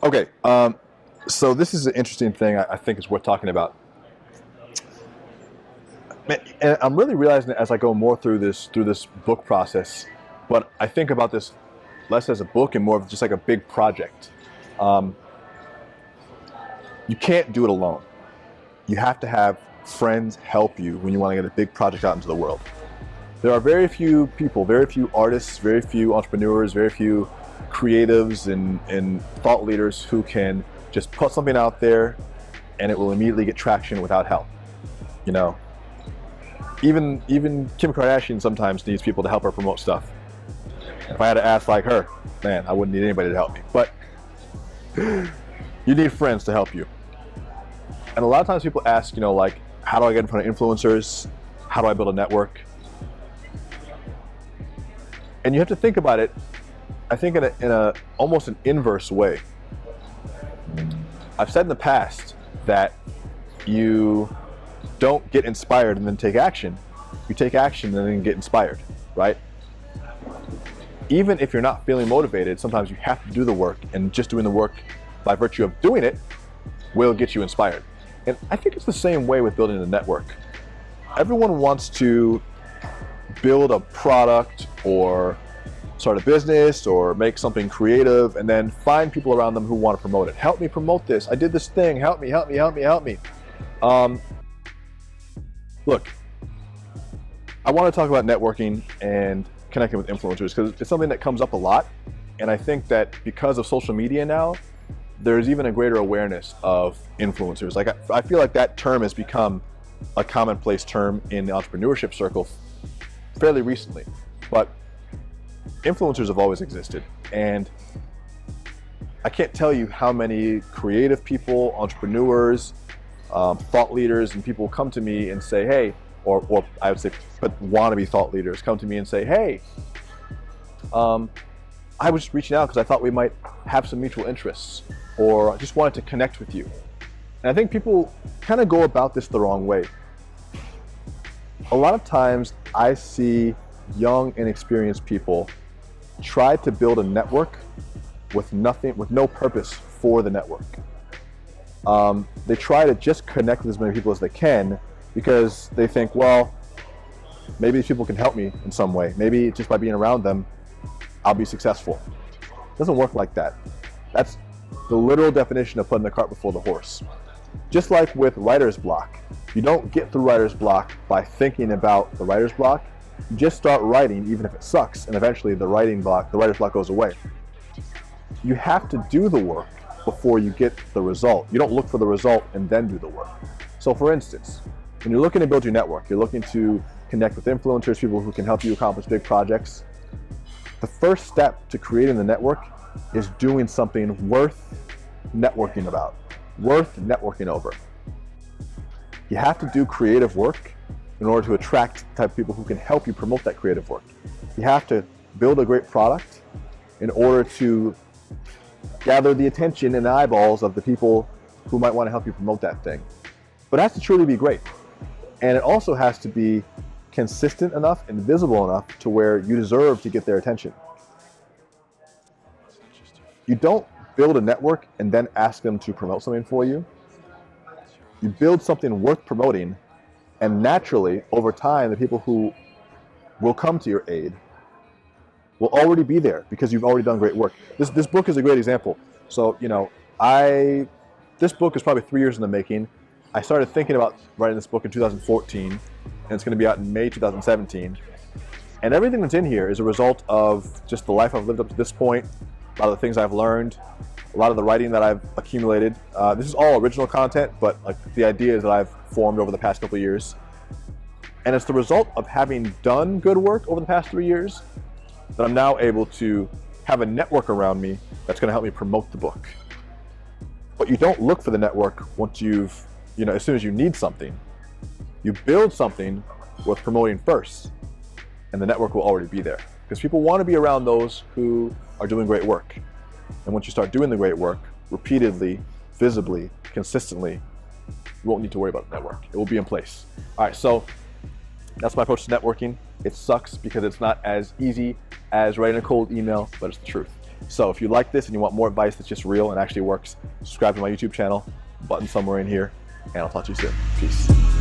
Okay, so this is an interesting thing I think is worth talking about. And I'm really realizing it as I go more through this book process, but I think about this less as a book and more of just like a big project. Um, you can't do it alone. You have to have friends help you when you want to get a big project out into the world. There are very few people, very few artists, very few entrepreneurs, very few creatives and thought leaders who can just put something out there and it will immediately get traction without help. You know, even Kim Kardashian sometimes needs people to help her promote stuff. If I had to ask like her, man, I wouldn't need anybody to help me. But you need friends to help you. And a lot of times people ask, like, how do I get in front of influencers? How do I build a network? And you have to think about it, I think in a almost an inverse way. I've said in the past that you don't get inspired and then take action. You take action and then get inspired, right? Even if you're not feeling motivated, sometimes you have to do the work, and just doing the work by virtue of doing it will get you inspired. And I think it's the same way with building a network. Everyone wants to build a product or start a business or make something creative and then find people around them who want to promote it. Help me promote this. I did this thing. Help me, help me, help me, help me. Look, I want to talk about networking and connecting with influencers because it's something that comes up a lot. And I think that because of social media now, there's even a greater awareness of influencers. Like I feel like that term has become a commonplace term in the entrepreneurship circle fairly recently. But influencers have always existed. And I can't tell you how many creative people, entrepreneurs, thought leaders, and people come to me and say, hey, or I would say, but wannabe thought leaders come to me and say, hey, I was just reaching out because I thought we might have some mutual interests, or I just wanted to connect with you. And I think people kind of go about this the wrong way. A lot of times I see young, inexperienced people try to build a network with no purpose for the network. They try to just connect with as many people as they can because they think, well, maybe these people can help me in some way. Maybe just by being around them, I'll be successful. It doesn't work like that. That's the literal definition of putting the cart before the horse. Just like with writer's block, you don't get through writer's block by thinking about the writer's block. You just start writing even if it sucks, and eventually the writer's block goes away. You have to do the work before you get the result. You don't look for the result and then do the work. So for instance, when you're looking to build your network, you're looking to connect with influencers, people who can help you accomplish big projects. The first step to creating the network is doing something worth networking about, worth networking over. You have to do creative work in order to attract the type of people who can help you promote that creative work. You have to build a great product in order to gather the attention and the eyeballs of the people who might want to help you promote that thing. But it has to truly be great. And it also has to be consistent enough and visible enough to where you deserve to get their attention. You don't build a network and then ask them to promote something for you. You build something worth promoting, and naturally, over time, the people who will come to your aid will already be there because you've already done great work. This book is a great example. So, this book is probably 3 years in the making. I started thinking about writing this book in 2014, and it's going to be out in May 2017. And everything that's in here is a result of just the life I've lived up to this point, a lot of the things I've learned, a lot of the writing that I've accumulated. This is all original content, but like the ideas that I've formed over the past couple of years. And it's the result of having done good work over the past 3 years that I'm now able to have a network around me that's going to help me promote the book. But you don't look for the network once as soon as you need something. You build something worth promoting first, and the network will already be there. Because people want to be around those who are doing great work. And once you start doing the great work, repeatedly, visibly, consistently, you won't need to worry about the network. It will be in place. All right, so that's my approach to networking. It sucks because it's not as easy as writing a cold email, but it's the truth. So if you like this and you want more advice that's just real and actually works, subscribe to my YouTube channel, button somewhere in here, and I'll talk to you soon. Peace.